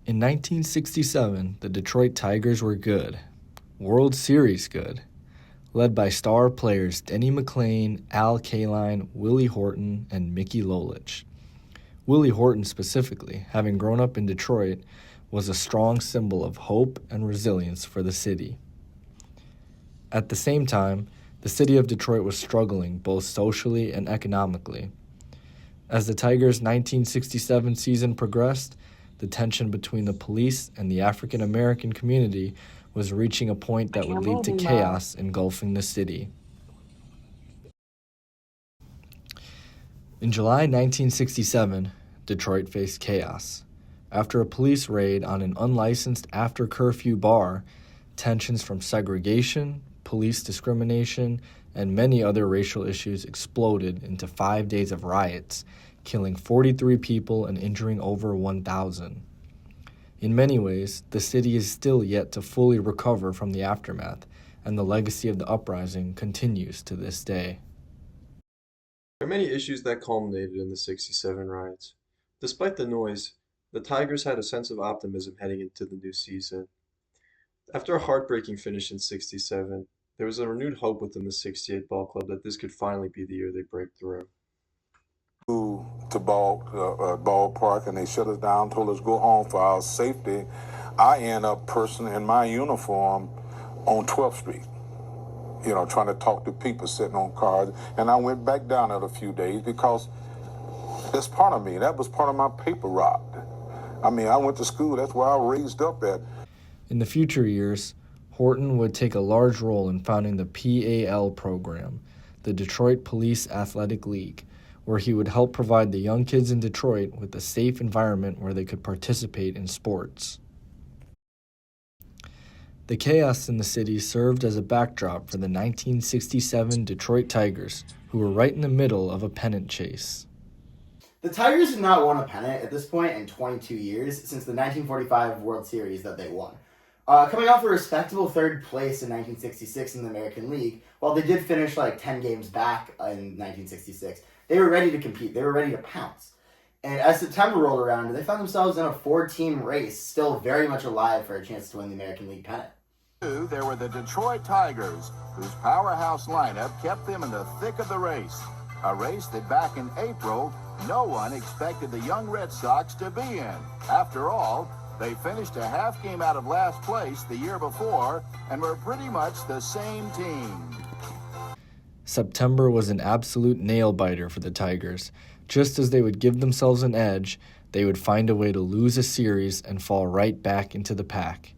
In 1967, the Detroit Tigers were good. World Series good. Led by star players Denny McLain, Al Kaline, Willie Horton, and Mickey Lolich. Willie Horton specifically, having grown up in Detroit, was a strong symbol of hope and resilience for the city. At the same time, the city of Detroit was struggling both socially and economically. As the Tigers' 1967 season progressed, the tension between the police and the African American community was reaching a point that would lead to chaos engulfing the city. In July 1967, Detroit faced chaos. After a police raid on an unlicensed after-curfew bar, tensions from segregation, police discrimination, and many other racial issues exploded into 5 days of riots, killing 43 people and injuring over 1,000. In many ways, the city is still yet to fully recover from the aftermath, and the legacy of the uprising continues to this day. There are many issues that culminated in the '67 riots. Despite the noise, the Tigers had a sense of optimism heading into the new season. After a heartbreaking finish in '67, there was a renewed hope within the '68 ball club that this could finally be the year they break through. To ballpark, and they shut us down, told us go home for our safety. I end up personally in my uniform on 12th Street, trying to talk to people sitting on cars. And I went back down there a few days because that's part of me. That was part of my paper route. I went to school. That's where I raised up at. In the future years, Horton would take a large role in founding the PAL program, the Detroit Police Athletic League, where he would help provide the young kids in Detroit with a safe environment where they could participate in sports. The chaos in the city served as a backdrop for the 1967 Detroit Tigers, who were right in the middle of a pennant chase. The Tigers had not won a pennant at this point in 22 years since the 1945 World Series that they won. Coming off a respectable third place in 1966 in the American League, while they did finish 10 games back in 1966, they were ready to compete. They were ready to pounce. And as September rolled around, they found themselves in a 4-team race, still very much alive for a chance to win the American League pennant. There were the Detroit Tigers, whose powerhouse lineup kept them in the thick of the race. A race that back in April, no one expected the young Red Sox to be in. After all, they finished a half game out of last place the year before and were pretty much the same team. September was an absolute nail-biter for the Tigers. Just as they would give themselves an edge, they would find a way to lose a series and fall right back into the pack.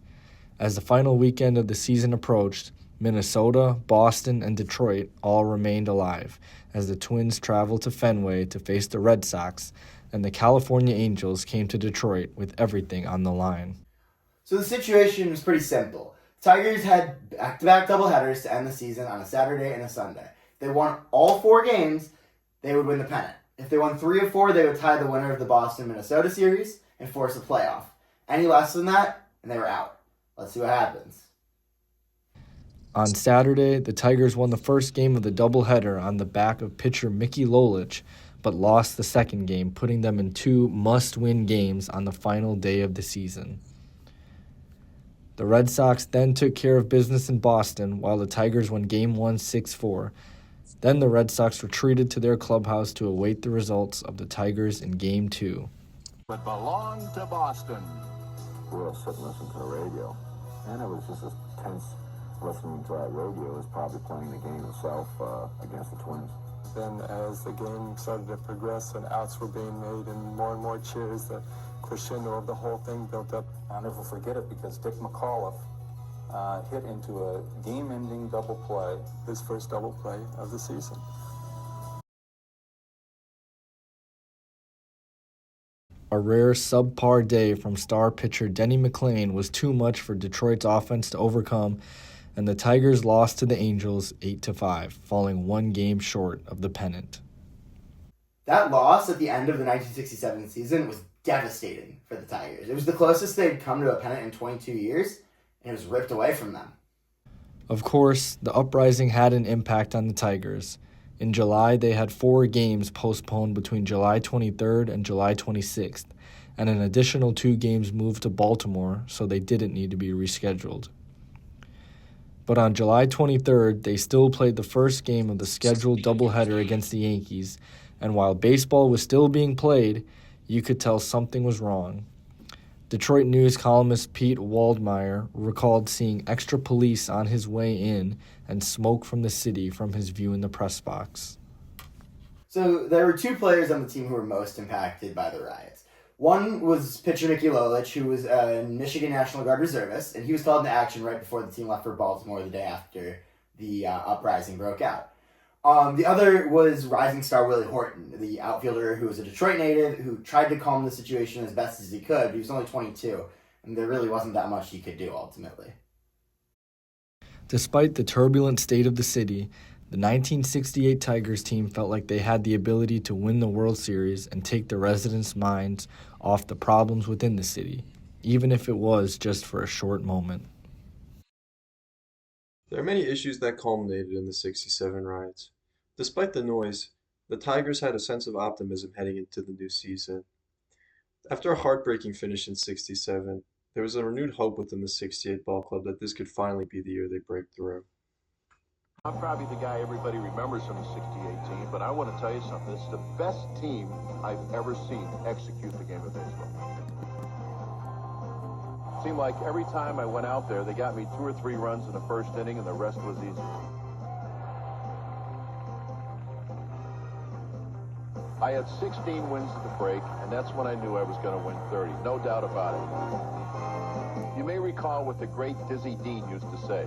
As the final weekend of the season approached, Minnesota, Boston, and Detroit all remained alive as the Twins traveled to Fenway to face the Red Sox, and the California Angels came to Detroit with everything on the line. So the situation was pretty simple. Tigers had back-to-back doubleheaders to end the season on a Saturday and a Sunday. If they won all 4 games, they would win the pennant. If they won 3 of 4, they would tie the winner of the Boston-Minnesota series and force a playoff. Any less than that, and they were out. Let's see what happens. On Saturday, the Tigers won the first game of the doubleheader on the back of pitcher Mickey Lolich, but lost the second game, putting them in 2 must-win games on the final day of the season. The Red Sox then took care of business in Boston, while the Tigers won Game 1 6-4. Then the Red Sox retreated to their clubhouse to await the results of the Tigers in Game 2. But belonged to Boston. We were sitting listening to the radio, and it was just as tense listening to that radio as probably playing the game itself against the Twins. Then as the game started to progress and outs were being made and more cheers, the crescendo of the whole thing built up. I'll never forget it because Dick McAuliffe hit into a game-ending double play. His first double play of the season. A rare subpar day from star pitcher Denny McLain was too much for Detroit's offense to overcome, and the Tigers lost to the Angels 8-5, falling 1 game short of the pennant. That loss at the end of the 1967 season was devastating for the Tigers. It was the closest they'd come to a pennant in 22 years, and it was ripped away from them. Of course, the uprising had an impact on the Tigers. In July, they had 4 games postponed between July 23rd and July 26th, and an additional 2 games moved to Baltimore, so they didn't need to be rescheduled. But on July 23rd, they still played the first game of the scheduled doubleheader against the Yankees, and while baseball was still being played, you could tell something was wrong. Detroit News columnist Pete Waldmeyer recalled seeing extra police on his way in and smoke from the city from his view in the press box. So there were 2 players on the team who were most impacted by the riots. One was pitcher Mickey Lolich, who was a Michigan National Guard reservist, and he was called into action right before the team left for Baltimore the day after the uprising broke out. The other was rising star Willie Horton, the outfielder who was a Detroit native who tried to calm the situation as best as he could, but he was only 22, and there really wasn't that much he could do ultimately. Despite the turbulent state of the city, the 1968 Tigers team felt like they had the ability to win the World Series and take the residents' minds off the problems within the city, even if it was just for a short moment. There are many issues that culminated in the 67 riots. Despite the noise, the Tigers had a sense of optimism heading into the new season. After a heartbreaking finish in 67, there was a renewed hope within the 68 ball club that this could finally be the year they break through. I'm probably the guy everybody remembers from the 68 team, but I want to tell you something. It's the best team I've ever seen execute the game of baseball. It seemed like every time I went out there, they got me 2 or 3 runs in the first inning, and the rest was easy. I had 16 wins at the break, and that's when I knew I was going to win 30. No doubt about it. You may recall what the great Dizzy Dean used to say.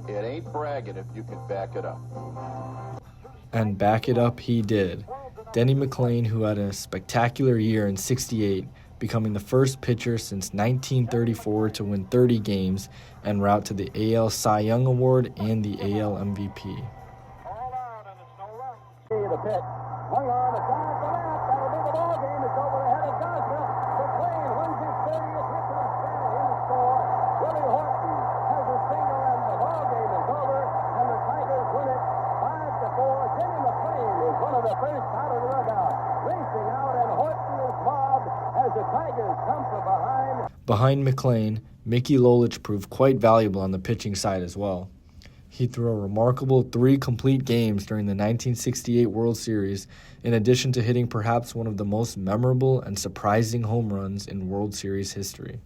It ain't bragging if you can back it up. And back it up he did. Denny McLain, who had a spectacular year in 68, becoming the first pitcher since 1934 to win 30 games en route to the AL Cy Young Award and the AL MVP. The pitch. Hung on, a drive to left. That'll be the ball game. It's over the head of Gosnell. McLean wins his 30th hit to the sky in the score. Willie Horton has a single, and the ball game is over. And the Tigers win it 5-4. Denny McLean is one of the first out of the dugout, racing out, and Horton is mobbed as the Tigers come from behind. Behind McLean, Mickey Lolich proved quite valuable on the pitching side as well. He threw a remarkable 3 complete games during the 1968 World Series, in addition to hitting perhaps one of the most memorable and surprising home runs in World Series history.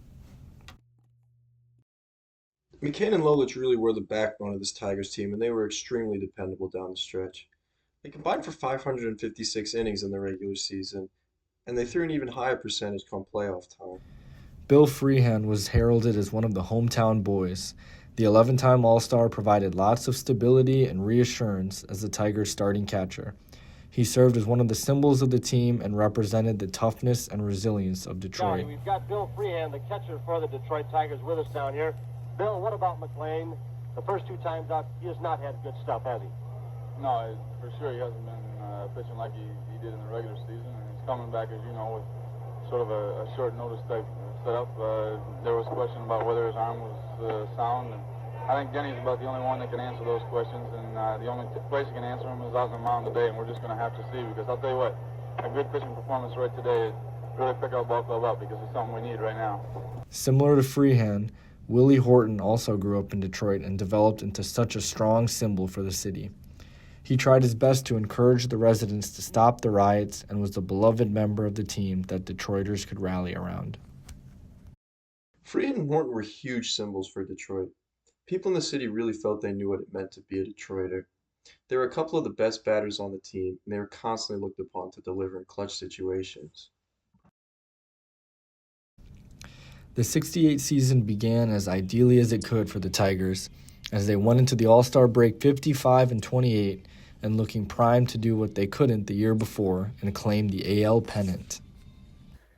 McCann and Lolich really were the backbone of this Tigers team, and they were extremely dependable down the stretch. They combined for 556 innings in the regular season, and they threw an even higher percentage come playoff time. Bill Freehand was heralded as one of the hometown boys. The 11-time All-Star provided lots of stability and reassurance as the Tigers' starting catcher. He served as one of the symbols of the team and represented the toughness and resilience of Detroit. Johnny, we've got Bill Freehand, the catcher for the Detroit Tigers, with us down here. Bill, what about McLean? The first 2 times out, he has not had good stuff, has he? No, for sure he hasn't been pitching like he did in the regular season. And he's coming back, as you know, with sort of a short notice type setup. There was a question about whether his arm was sound. And I think Denny's about the only one that can answer those questions. And the only place he can answer them is out on the mound today. And we're just going to have to see, because I'll tell you what, a good pitching performance right today really pick our ball club up, because it's something we need right now. Similar to Freehand, Willie Horton also grew up in Detroit and developed into such a strong symbol for the city. He tried his best to encourage the residents to stop the riots and was the beloved member of the team that Detroiters could rally around. Freehand and Horton were huge symbols for Detroit. People in the city really felt they knew what it meant to be a Detroiter. They were a couple of the best batters on the team, and they were constantly looked upon to deliver in clutch situations. The 68 season began as ideally as it could for the Tigers, as they went into the All-Star break 55-28 and looking primed to do what they couldn't the year before and claim the AL pennant.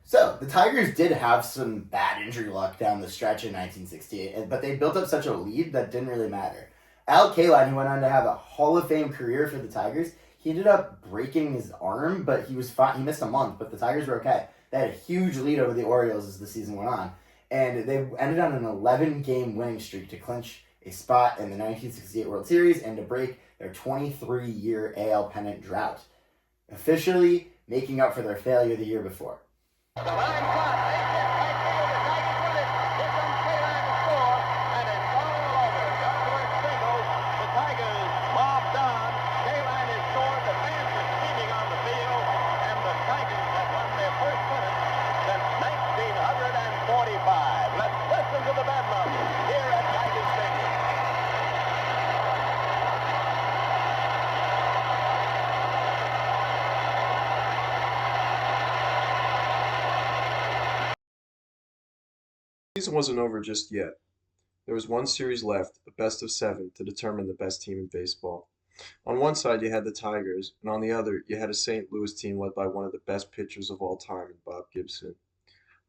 So, the Tigers did have some bad injury luck down the stretch in 1968, but they built up such a lead that didn't really matter. Al Kaline, who went on to have a Hall of Fame career for the Tigers, he ended up breaking his arm, but he was fine. He missed a month, but the Tigers were okay. They had a huge lead over the Orioles as the season went on, and they ended on an 11-game winning streak to clinch a spot in the 1968 World Series and to break their 23-year AL pennant drought, officially making up for their failure the year before. The line shot, makes it, right field, the Tigers win it. Here comes Kayline to score, and it's all over. Yardwork single, the Tigers mobbed on. Kayline has scored, the fans are steaming on the field, and the Tigers have won their first pennant since 1945. Let's listen to the bedlam here at Tiger Stadium. The season wasn't over just yet. There was one series left, a best of 7, to determine the best team in baseball. On one side, you had the Tigers, and on the other, you had a St. Louis team led by one of the best pitchers of all time in Bob Gibson.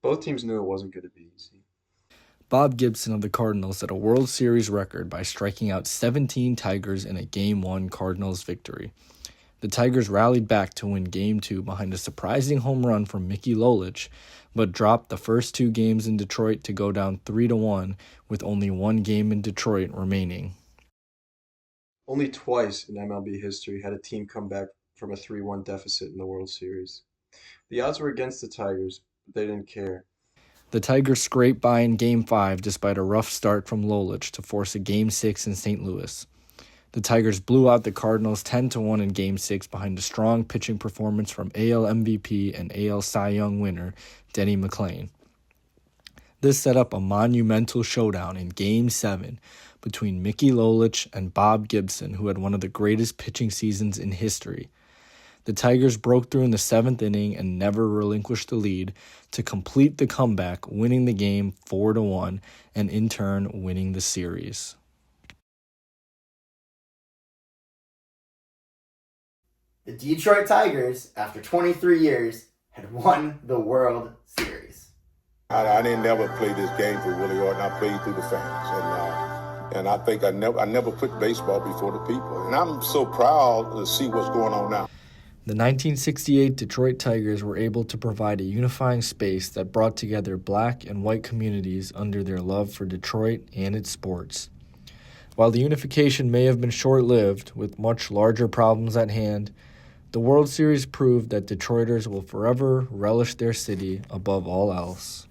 Both teams knew it wasn't going to be easy. Bob Gibson of the Cardinals set a World Series record by striking out 17 Tigers in a Game 1 Cardinals victory. The Tigers rallied back to win Game 2 behind a surprising home run from Mickey Lolich, but dropped the first 2 games in Detroit to go down 3-1 with only 1 game in Detroit remaining. Only twice in MLB history had a team come back from a 3-1 deficit in the World Series. The odds were against the Tigers, but they didn't care. The Tigers scraped by in Game 5 despite a rough start from Lolich to force a Game 6 in St. Louis. The Tigers blew out the Cardinals 10-1 in Game 6 behind a strong pitching performance from AL MVP and AL Cy Young winner Denny McLain. This set up a monumental showdown in Game 7 between Mickey Lolich and Bob Gibson, who had one of the greatest pitching seasons in history. The Tigers broke through in the 7th inning and never relinquished the lead to complete the comeback, winning the game 4-1 and in turn winning the series. The Detroit Tigers, after 23 years, had won the World Series. I didn't never play this game for Willie Horton. I played through the fans, and I think I never put baseball before the people. And I'm so proud to see what's going on now. The 1968 Detroit Tigers were able to provide a unifying space that brought together black and white communities under their love for Detroit and its sports. While the unification may have been short-lived, with much larger problems at hand, the World Series proved that Detroiters will forever relish their city above all else.